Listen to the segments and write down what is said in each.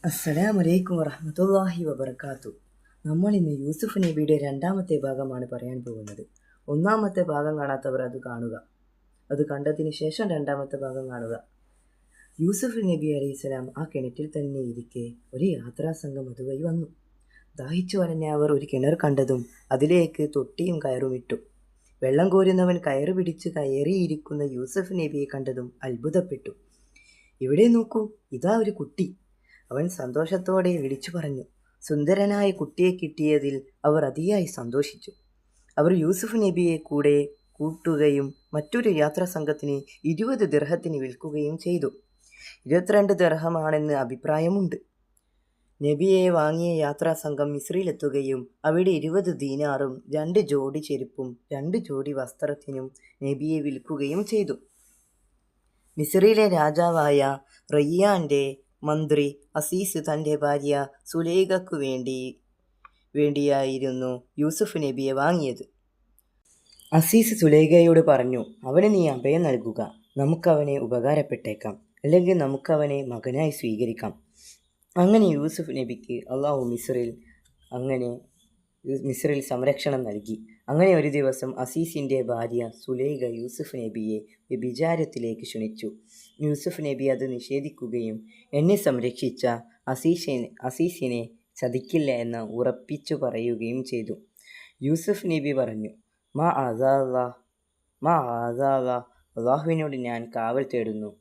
അസ്സലാമലൈക്കും വറഹ്മത്തുള്ളാഹി വബറകാതുഹു. നമ്മൾ ഇന്ന് യൂസുഫ് നബിയുടെ രണ്ടാമത്തെ ഭാഗമാണ് പറയാൻ പോകുന്നത്. ഒന്നാമത്തെ ഭാഗം കാണാത്തവർ അത് കാണുക. അത് കണ്ടതിന് ശേഷം രണ്ടാമത്തെ ഭാഗം കാണുക. യൂസുഫ് നബി അലൈഹിസ്സലാം ആ കിണറ്റിൽ തന്നെ ഇരിക്കെ ഒരു യാത്രാ സംഘം അതുവഴി വന്നു. ദാഹിച്ചു വലഞ്ഞ അവർ ഒരു കിണർ കണ്ടതും അതിലേക്ക് തൊട്ടിയും കയറുമിട്ടു. വെള്ളം കോരുന്നവൻ കയറ് പിടിച്ച് കയറിയിരിക്കുന്ന യൂസുഫ് നബിയെ കണ്ടതും അത്ഭുതപ്പെട്ടു. ഇവിടെ നോക്കൂ, ഇതാ ഒരു കുട്ടി, അവൻ സന്തോഷത്തോടെ വിളിച്ചു പറഞ്ഞു. സുന്ദരനായ കുട്ടിയെ കിട്ടിയതിൽ അവർ അതിയായി സന്തോഷിച്ചു. അവർ യൂസുഫ് നബിയെ കൂടെ കൂട്ടുകയും മറ്റൊരു യാത്രാ സംഘത്തിന് 20 ദിർഹത്തിന് വിൽക്കുകയും ചെയ്തു. 22 ദിർഹമാണെന്ന് അഭിപ്രായമുണ്ട്. നബിയെ വാങ്ങിയ യാത്രാ സംഘം മിസ്രിലെത്തുകയും അവിടെ 20 ദീനാറും 2 ജോഡി ചെരുപ്പും 2 ജോഡി വസ്ത്രത്തിനും നബിയെ വിൽക്കുകയും ചെയ്തു. മിസ്രിലെ രാജാവായ റയ്യാൻ്റെ മന്ത്രി അസീസ് തൻ്റെ ഭാര്യ സുലൈഖയ്ക്കു വേണ്ടിയായിരുന്നു യൂസുഫ് നബിയെ വാങ്ങിയത്. അസീസ് സുലൈഖയോട് പറഞ്ഞു, അവന് നീ അഭയം നൽകുക, നമുക്കവനെ ഉപകാരപ്പെട്ടേക്കാം, അല്ലെങ്കിൽ നമുക്കവനെ മകനായി സ്വീകരിക്കാം. അങ്ങനെ യൂസുഫ് നബിക്ക് അള്ളാഹു മിസ്രിൽ സംരക്ഷണം നൽകി. അങ്ങനെ ഒരു ദിവസം അസീസിൻ്റെ ഭാര്യ സുലൈഖ യൂസുഫ് നബിയെ വ്യഭിചാരത്തിലേക്ക് ക്ഷണിച്ചു. യൂസുഫ് നബി അത് നിഷേധിക്കുകയും എന്നെ സംരക്ഷിച്ച അസീസിനെ ചതിക്കില്ല എന്ന് ഉറപ്പിച്ചു പറയുകയും ചെയ്തു. യൂസുഫ് നബി പറഞ്ഞു, മാ ആദാ, അള്ളാഹുവിനോട് ഞാൻ കാവൽ തേടുന്നു.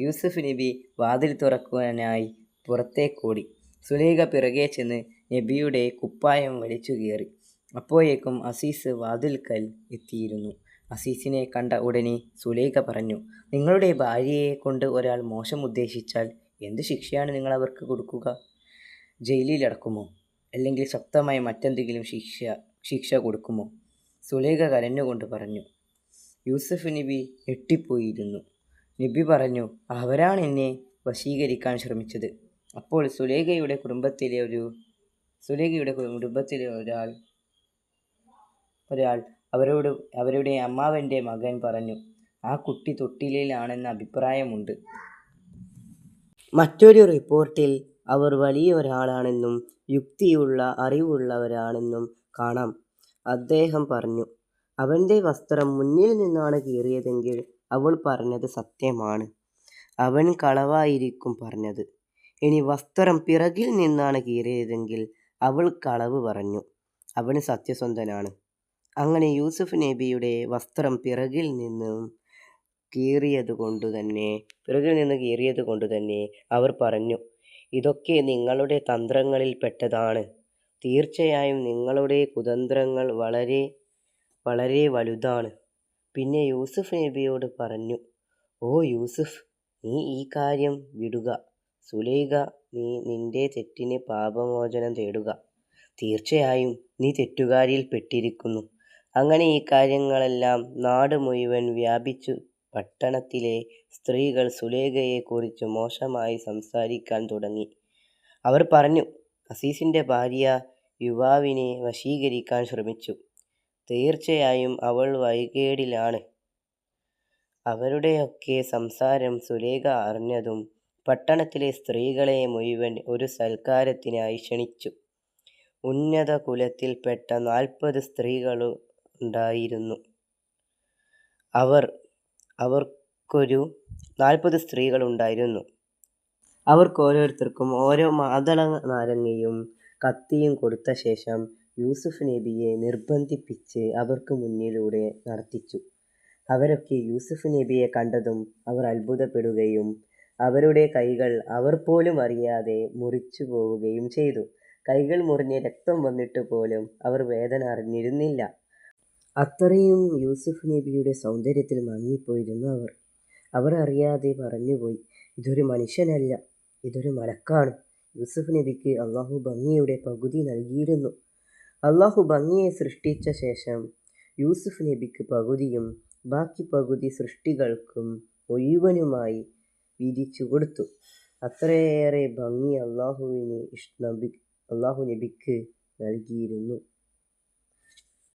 യൂസുഫ് നബി വാതിൽ തുറക്കുവാനായി പുറത്തേക്കോടി. സുലൈഖ പിറകെ ചെന്ന് നബിയുടെ കുപ്പായം വലിച്ചു കീറി. അപ്പോഴേക്കും അസീസ് വാതിൽക്കൽ എത്തിയിരുന്നു. അസീസിനെ കണ്ട ഉടനെ സുലൈഖ പറഞ്ഞു, നിങ്ങളുടെ ഭാര്യയെ കൊണ്ട് ഒരാൾ മോശം ഉദ്ദേശിച്ചാൽ എന്ത് ശിക്ഷയാണ് നിങ്ങൾ അവർക്ക് കൊടുക്കുക? ജയിലിലടക്കുമോ, അല്ലെങ്കിൽ ശക്തമായ മറ്റെന്തെങ്കിലും ശിക്ഷ കൊടുക്കുമോ? സുലൈഖ കരഞ്ഞുകൊണ്ട് പറഞ്ഞു. യൂസുഫ് നബി ഞെട്ടിപ്പോയിരുന്നു. നബി പറഞ്ഞു, അവരാണ് എന്നെ വശീകരിക്കാൻ ശ്രമിച്ചത്. അപ്പോൾ സുലൈഖയുടെ കുടുംബത്തിലെ ഒരാൾ അവരുടെ അമ്മാവൻ്റെ മകൻ പറഞ്ഞു, ആ കുട്ടി തൊട്ടിലിലാണെന്ന അഭിപ്രായമുണ്ട്. മറ്റൊരു റിപ്പോർട്ടിൽ അവർ വലിയൊരാളാണെന്നും യുക്തിയുള്ള അറിവുള്ളവരാണെന്നും കാണാം. അദ്ദേഹം പറഞ്ഞു, അവൻ്റെ വസ്ത്രം മുന്നിൽ നിന്നാണ് കീറിയതെങ്കിൽ അവൾ പറഞ്ഞത് സത്യമാണ്, അവൻ കളവായിരിക്കും പറഞ്ഞത്. ഇനി വസ്ത്രം പിറകിൽ നിന്നാണ് കീറിയതെങ്കിൽ അവൾ കളവ് പറഞ്ഞു, അവൻ സത്യസന്ധനാണ്. അങ്ങനെ യൂസുഫ് നബിയുടെ വസ്ത്രം പിറകിൽ നിന്ന് കീറിയത് കൊണ്ട് തന്നെ അവർ പറഞ്ഞു, ഇതൊക്കെ നിങ്ങളുടെ തന്ത്രങ്ങളിൽ പെട്ടതാണ്. തീർച്ചയായും നിങ്ങളുടെ കുതന്ത്രങ്ങൾ വളരെ വളരെ വലുതാണ്. പിന്നെ യൂസുഫ് നബിയോട് പറഞ്ഞു, ഓ യൂസുഫ്, നീ ഈ കാര്യം വിടുക. സുലൈഖ, നീ നിന്റെ തെറ്റിന് പാപമോചനം തേടുക. തീർച്ചയായും നീ തെറ്റുകാരിൽ പെട്ടിരിക്കുന്നു. അങ്ങനെ ഈ കാര്യങ്ങളെല്ലാം നാട് മുഴുവൻ വ്യാപിച്ചു. പട്ടണത്തിലെ സ്ത്രീകൾ സുലൈഖയെക്കുറിച്ച് മോശമായി സംസാരിക്കാൻ തുടങ്ങി. അവർ പറഞ്ഞു, അസീസിൻ്റെ ഭാര്യ യുവാവിനെ വശീകരിക്കാൻ ശ്രമിച്ചു. തീർച്ചയായും അവൾ വഴികേടിലാണ്. അവരുടെയൊക്കെ സംസാരം സുലൈഖ അറിഞ്ഞതും പട്ടണത്തിലെ സ്ത്രീകളെ മുഴുവൻ ഒരു സൽക്കാരത്തിനായി ക്ഷണിച്ചു. ഉന്നത കുലത്തിൽപ്പെട്ട 40 സ്ത്രീകളുണ്ടായിരുന്നു. അവർക്കോരോരുത്തർക്കും ഓരോ മാതള നാരങ്ങയും കത്തിയും കൊടുത്ത ശേഷം യൂസുഫ് നബിയെ നിർബന്ധിപ്പിച്ച് അവർക്ക് മുന്നിലൂടെ നടത്തിച്ചു. അവരൊക്കെ യൂസുഫ് നബിയെ കണ്ടതും അവർ അത്ഭുതപ്പെടുകയും അവരുടെ കൈകൾ അവർ പോലും അറിയാതെ മുറിച്ചു പോവുകയും ചെയ്തു. കൈകൾ മുറിഞ്ഞ് രക്തം വന്നിട്ട് പോലും അവർ വേദന അറിഞ്ഞിരുന്നില്ല. അത്രയും യൂസുഫ് നബിയുടെ സൗന്ദര്യത്തിൽ മങ്ങിപ്പോയിരുന്നു അവർ അറിയാതെ പറഞ്ഞുപോയി, ഇതൊരു മനുഷ്യനല്ല, ഇതൊരു മലക്കാണ്. യൂസുഫ് നബിക്ക് അള്ളാഹു ഭംഗിയുടെ പകുതി നൽകിയിരുന്നു. അള്ളാഹു ഭംഗിയെ സൃഷ്ടിച്ച ശേഷം യൂസുഫ് നബിക്ക് പകുതിയും ബാക്കി പകുതി സൃഷ്ടികൾക്കും മുഴുവനുമായി വീതിച്ചു കൊടുത്തു. അത്രയേറെ ഭംഗി അള്ളാഹു നബിക്ക് നൽകിയിരുന്നു.